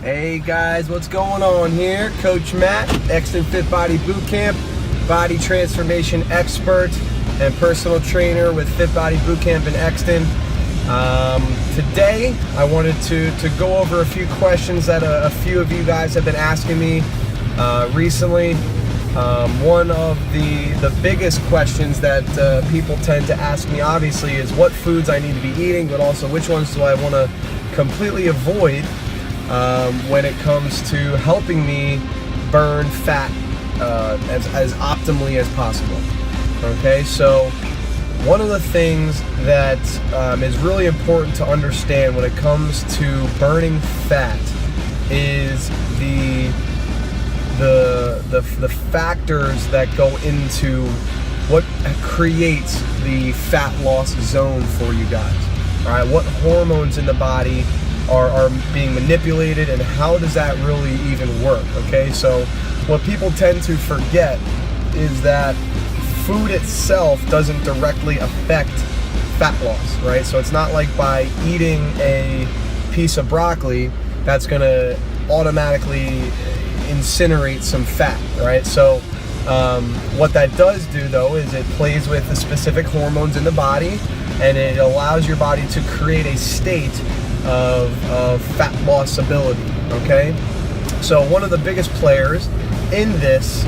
Hey guys, what's going on here? Coach Matt, Exton Fit Body Bootcamp, body transformation expert and personal trainer with Fit Body Bootcamp in Exton. Today I wanted to go over a few questions that a few of you guys have been asking me recently. One of the biggest questions that people tend to ask me obviously is what foods I need to be eating, but also which ones do I want to completely avoid when it comes to helping me burn fat as optimally as possible. Okay, so one of the things that is really important to understand when it comes to burning fat is the factors that go into what creates the fat loss zone for you guys. All right, what hormones in the body are being manipulated, and how does that really even work? Okay, so what people tend to forget is that food itself doesn't directly affect fat loss, right? So it's not like by eating a piece of broccoli that's gonna automatically incinerate some fat, right? So what that does do though is it plays with the specific hormones in the body, and it allows your body to create a state of fat loss ability. Okay, so one of the biggest players in this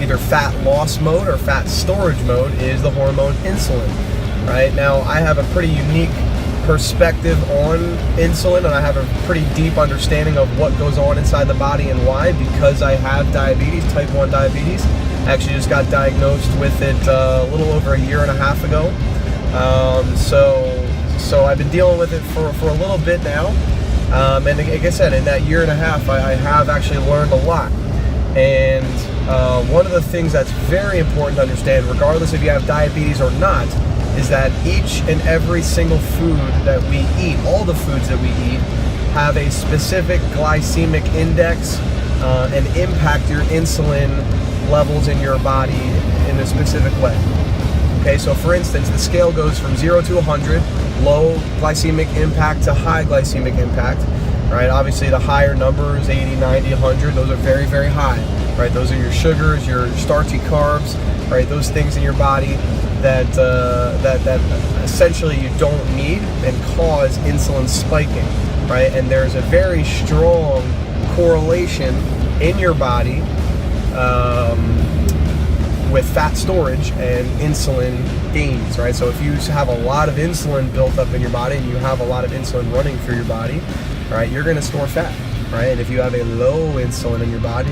either fat loss mode or fat storage mode is the hormone insulin. Right now I have a pretty unique perspective on insulin, and I have a pretty deep understanding of what goes on inside the body and why, because I have diabetes, type 1 diabetes. I actually just got diagnosed with it a little over a year and a half ago. So I've been dealing with it for a little bit now, and like I said, in that year and a half I have actually learned a lot. And one of the things that's very important to understand, regardless if you have diabetes or not, is that each and every single food that we eat, all the foods that we eat, have a specific glycemic index and impact your insulin levels in your body in a specific way. Okay, so for instance, the scale goes from 0 to 100, low glycemic impact to high glycemic impact, right? Obviously the higher numbers, 80, 90, 100, those are very, very high, right? Those are your sugars, your starchy carbs, right? Those things in your body that essentially you don't need and cause insulin spiking, right? And there's a very strong correlation in your body with fat storage and insulin gains, right? So if you have a lot of insulin built up in your body and you have a lot of insulin running through your body, right, you're gonna store fat, right? And if you have a low insulin in your body,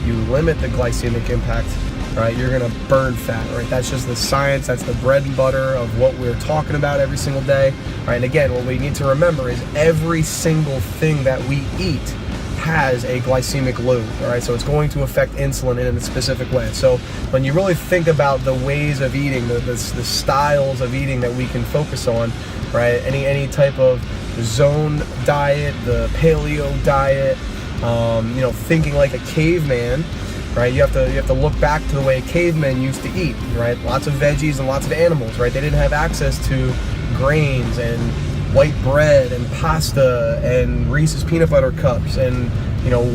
you limit the glycemic impact, right, you're gonna burn fat, right? That's just the science, that's the bread and butter of what we're talking about every single day, right? And again, what we need to remember is every single thing that we eat has a glycemic load, all right? So it's going to affect insulin in a specific way. So when you really think about the ways of eating, the styles of eating that we can focus on, right? Any type of zone diet, the paleo diet, thinking like a caveman, right? You have to look back to the way cavemen used to eat, right? Lots of veggies and lots of animals, right? They didn't have access to grains and white bread and pasta and Reese's peanut butter cups and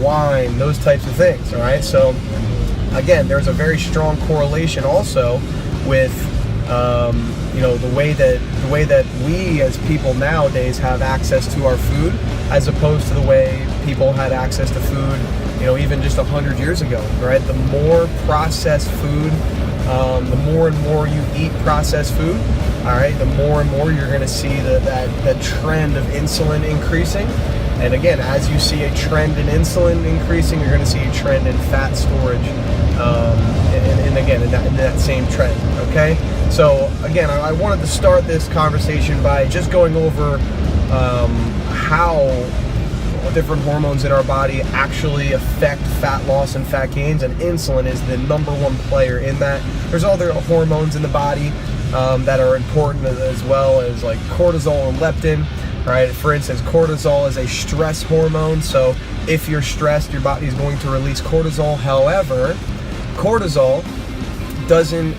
wine, those types of things. All right, so again, there's a very strong correlation also with the way that we as people nowadays have access to our food, as opposed to the way people had access to food even just 100 years ago, right? The more processed food, the more and more you eat processed food, all right, the more and more you're going to see that trend of insulin increasing. And again, as you see a trend in insulin increasing, you're going to see a trend in fat storage, and again, in that same trend, okay? So again, I wanted to start this conversation by just going over how different hormones in our body actually affect fat loss and fat gains, and insulin is the number one player in that. There's other hormones in the body that are important as well, as like cortisol and leptin, right? For instance, cortisol is a stress hormone, so if you're stressed, your body is going to release cortisol. However, cortisol doesn't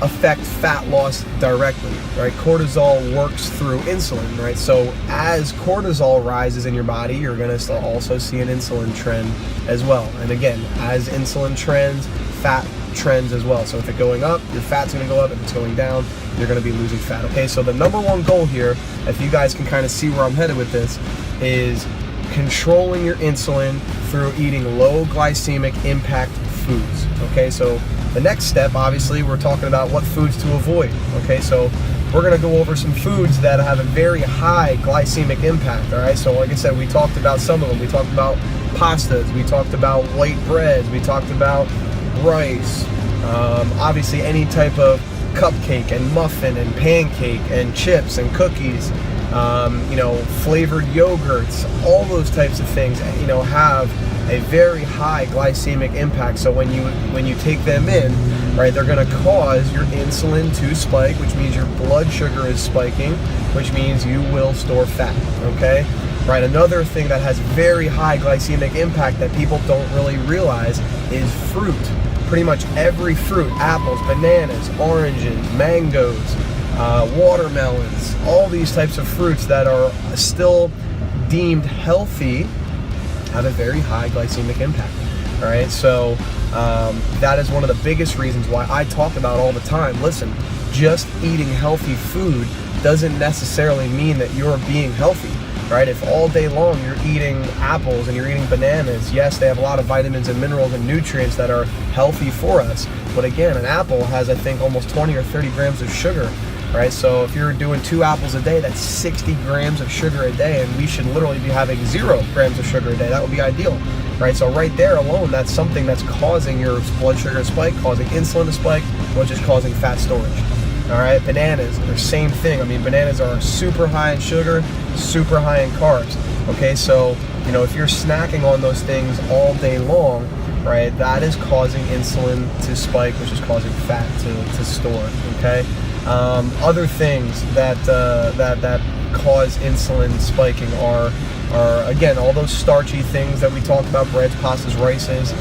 affect fat loss directly, right? Cortisol works through insulin, right? So as cortisol rises in your body, you're going to also see an insulin trend as well. And again, as insulin trends, fat trends as well. So if it's going up, your fat's going to go up. If it's going down, you're going to be losing fat. Okay, so the number one goal here, if you guys can kind of see where I'm headed with this, is controlling your insulin through eating low glycemic impact foods. Okay, so the next step, obviously, we're talking about what foods to avoid. Okay, so we're going to go over some foods that have a very high glycemic impact. All right, so like I said, we talked about some of them. We talked about pastas, we talked about white breads, we talked about rice, obviously any type of cupcake and muffin and pancake and chips and cookies, flavored yogurts, all those types of things, have a very high glycemic impact. So when you take them in, right, they're going to cause your insulin to spike, which means your blood sugar is spiking, which means you will store fat. Okay, right. Another thing that has very high glycemic impact that people don't really realize is fruit. Pretty much every fruit, apples, bananas, oranges, mangoes, watermelons, all these types of fruits that are still deemed healthy have a very high glycemic impact. All right, so that is one of the biggest reasons why I talk about all the time. Listen, just eating healthy food doesn't necessarily mean that you're being healthy, right? If all day long you're eating apples and you're eating bananas, yes, they have a lot of vitamins and minerals and nutrients that are healthy for us. But again, an apple has, I think, almost 20 or 30 grams of sugar. Right, so if you're doing 2 apples a day, that's 60 grams of sugar a day, and we should literally be having 0 grams of sugar a day. That would be ideal, right? So right there alone, that's something that's causing your blood sugar to spike, causing insulin to spike, which is causing fat storage. All right, bananas, they're same thing. I mean, bananas are super high in sugar, super high in carbs. Okay, so if you're snacking on those things all day long, right, that is causing insulin to spike, which is causing fat to store. Okay. Other things that cause insulin spiking are again all those starchy things that we talked about: breads, pastas, rices.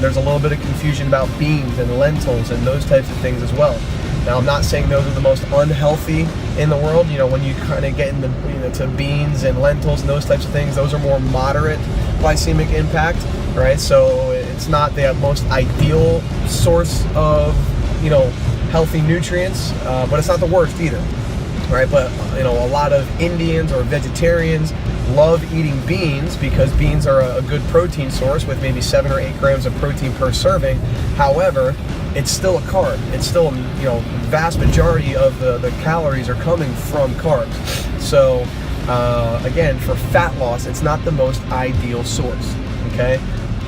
There's a little bit of confusion about beans and lentils and those types of things as well. Now, I'm not saying those are the most unhealthy in the world. When you kind of get into to beans and lentils and those types of things, those are more moderate glycemic impact, right? So it's not the most ideal source of healthy nutrients, but it's not the worst either, right? But a lot of Indians or vegetarians love eating beans because beans are a good protein source with maybe 7 or 8 grams of protein per serving. However, it's still a carb. It's still, vast majority of the calories are coming from carbs. So again, for fat loss, it's not the most ideal source. Okay.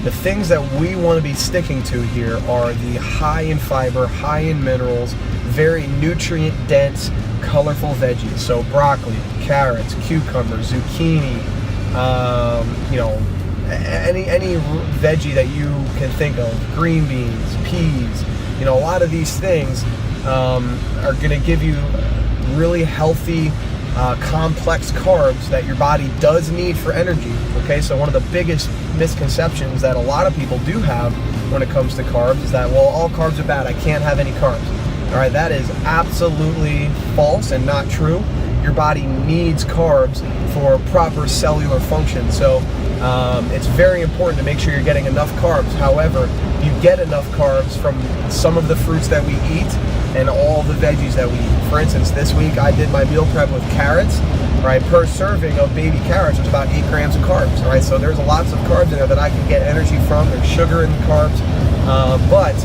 The things that we want to be sticking to here are the high in fiber, high in minerals, very nutrient dense, colorful veggies. So broccoli, carrots, cucumbers, zucchini, any veggie that you can think of, green beans, peas. A lot of these things are going to give you really healthy, complex carbs that your body does need for energy. Okay, so one of the biggest misconceptions that a lot of people do have when it comes to carbs is that, well, all carbs are bad, I can't have any carbs. All right, that is absolutely false and not true. Your body needs carbs for proper cellular function. So it's very important to make sure you're getting enough carbs. However, you get enough carbs from some of the fruits that we eat and all the veggies that we eat. For instance, this week I did my meal prep with carrots. Right, per serving of baby carrots, there's about 8 grams of carbs. Right, so there's lots of carbs in there that I can get energy from. There's sugar in the carbs, but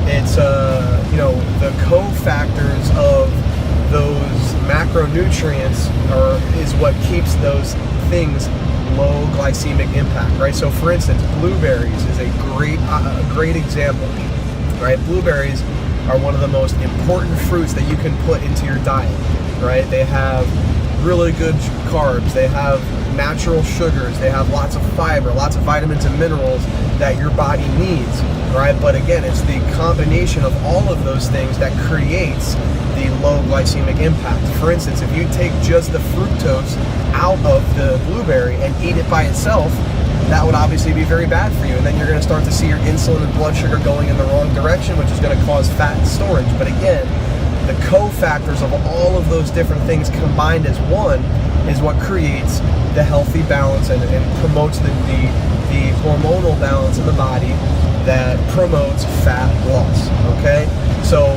it's the cofactors of those macronutrients is what keeps those things low glycemic impact. Right, so for instance, blueberries is a great example. Right, blueberries are one of the most important fruits that you can put into your diet. Right, they have really good carbs, they have natural sugars, they have lots of fiber, lots of vitamins and minerals that your body needs, right? But again, it's the combination of all of those things that creates the low glycemic impact. For instance, if you take just the fructose out of the blueberry and eat it by itself, that would obviously be very bad for you. And then you're going to start to see your insulin and blood sugar going in the wrong direction, which is going to cause fat storage. But again, the cofactors of all of those different things combined as one is what creates the healthy balance and promotes the hormonal balance in the body that promotes fat loss, okay? So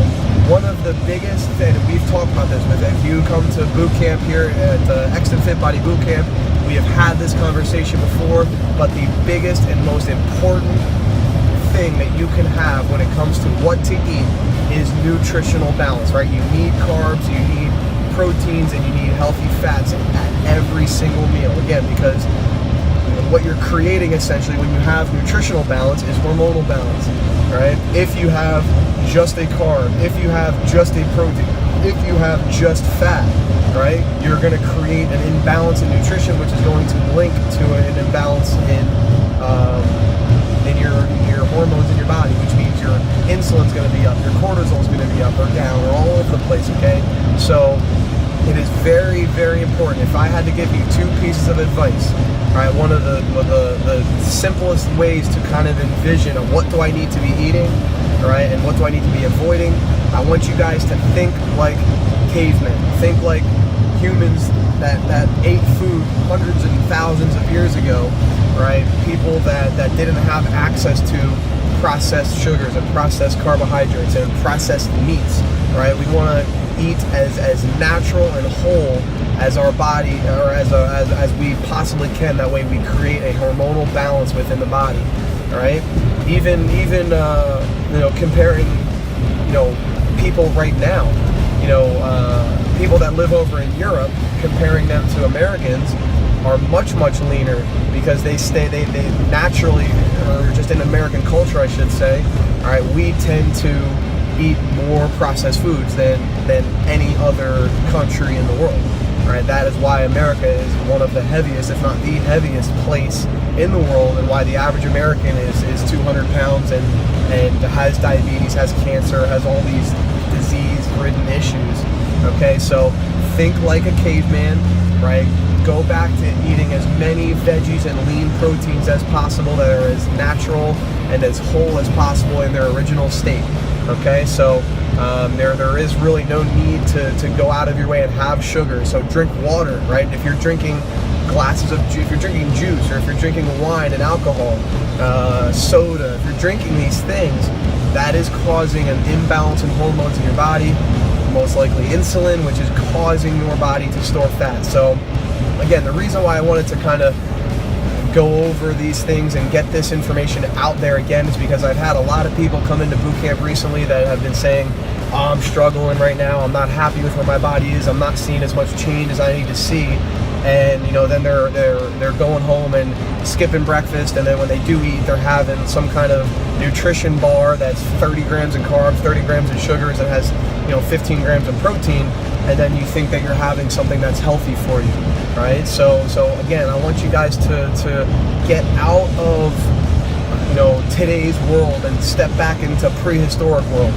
one of the biggest, and we've talked about this, but if you come to boot camp here at Exton Fit Body Boot Camp, we have had this conversation before, but the biggest and most important thing that you can have when it comes to what to eat is nutritional balance, right? You need carbs, you need proteins, and you need healthy fats at every single meal. Again, because what you're creating essentially when you have nutritional balance is hormonal balance, right? If you have just a carb, if you have just a protein, if you have just fat, right, you're going to create an imbalance in nutrition, which is going to link to an imbalance in your hormones in your body, which means your insulin's going to be up, your cortisol's going to be up or down or all over the place, okay? So it is very, very important. If I had to give you two pieces of advice, right, one of the simplest ways to kind of envision of what do I need to be eating, right, and what do I need to be avoiding, I want you guys to think like cavemen. Think like humans that ate food hundreds and thousands of years ago, right? People that didn't have access to processed sugars and processed carbohydrates and processed meats, right? We want to eat as natural and whole as our body, or as we possibly can. That way we create a hormonal balance within the body, right? Even comparing, people right now, people that live over in Europe, comparing them to Americans, are much leaner because they naturally, or just in American culture I should say, all right, we tend to eat more processed foods than any other country in the world, right? That is why America is one of the heaviest, if not the heaviest place in the world, and why the average American is 200 pounds and has diabetes, has cancer, has all these disease-ridden issues, okay? So think like a caveman, right? Go back to eating as many veggies and lean proteins as possible that are as natural and as whole as possible in their original state. Okay, so there is really no need to go out of your way and have sugar. So drink water, right? If you're drinking if you're drinking juice, or if you're drinking wine and alcohol, soda, if you're drinking these things, that is causing an imbalance in hormones in your body, most likely insulin, which is causing your body to store fat. So again, the reason why I wanted to kind of go over these things and get this information out there again is because I've had a lot of people come into boot camp recently that have been saying, oh, I'm struggling right now, I'm not happy with where my body is, I'm not seeing as much change as I need to see. And then they're going home and skipping breakfast, and then when they do eat, they're having some kind of nutrition bar that's 30 grams in carbs, 30 grams in sugars, and has 15 grams of protein, and then you think that you're having something that's healthy for you, right? So again, I want you guys to get out of today's world and step back into prehistoric world.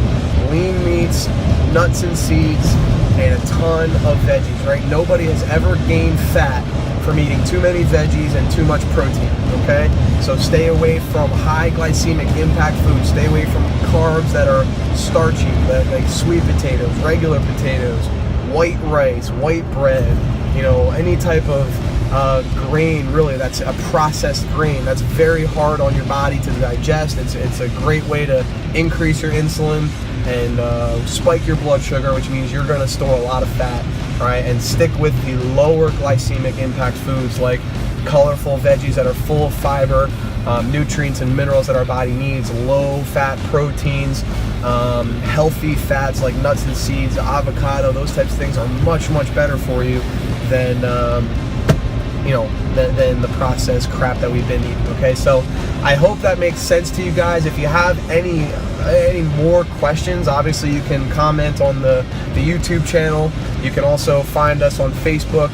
Lean meats, nuts and seeds, and a ton of veggies, right? Nobody has ever gained fat from eating too many veggies and too much protein, okay? So stay away from high glycemic impact foods. Stay away from carbs that are starchy, like sweet potatoes, regular potatoes, white rice, white bread, any type of grain, really, that's a processed grain. That's very hard on your body to digest. It's a great way to increase your insulin and spike your blood sugar, which means you're going to store a lot of fat, right? And stick with the lower glycemic impact foods like colorful veggies that are full of fiber, nutrients and minerals that our body needs, low fat proteins, healthy fats like nuts and seeds, avocado. Those types of things are much better for you than than the processed crap that we've been eating. Okay, so I hope that makes sense to you guys. If you have any more questions, obviously you can comment on the YouTube channel. You can also find us on Facebook.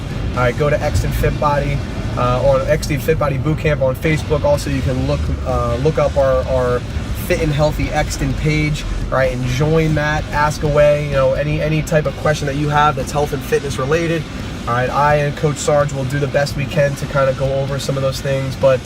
Go to Exton Fit Body on Exton Fit Body Boot Camp on Facebook. Also, you can look up our Fit and Healthy Exton page, right, and join that. Ask away, any type of question that you have that's health and fitness related. All right, I and Coach Sarge will do the best we can to kind of go over some of those things, but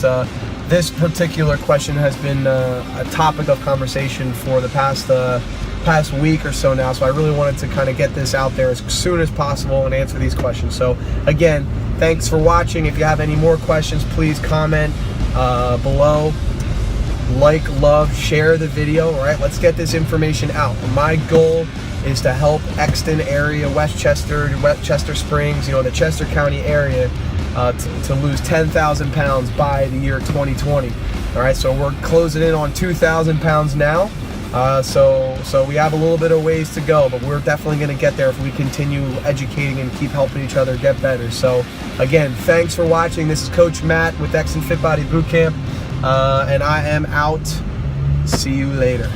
this particular question has been a topic of conversation for the past week or so now, so I really wanted to kind of get this out there as soon as possible and answer these questions. So again, thanks for watching. If you have any more questions, please comment below. Like, love, share the video. All right, let's get this information out. My goal is to help Exton area, Westchester Springs, the Chester County area, to lose 10,000 pounds by the year 2020. All right, so we're closing in on 2,000 pounds now. So we have a little bit of ways to go, but we're definitely going to get there if we continue educating and keep helping each other get better. So again, thanks for watching. This is Coach Matt with Exton Fit Body Bootcamp, and I am out. See you later.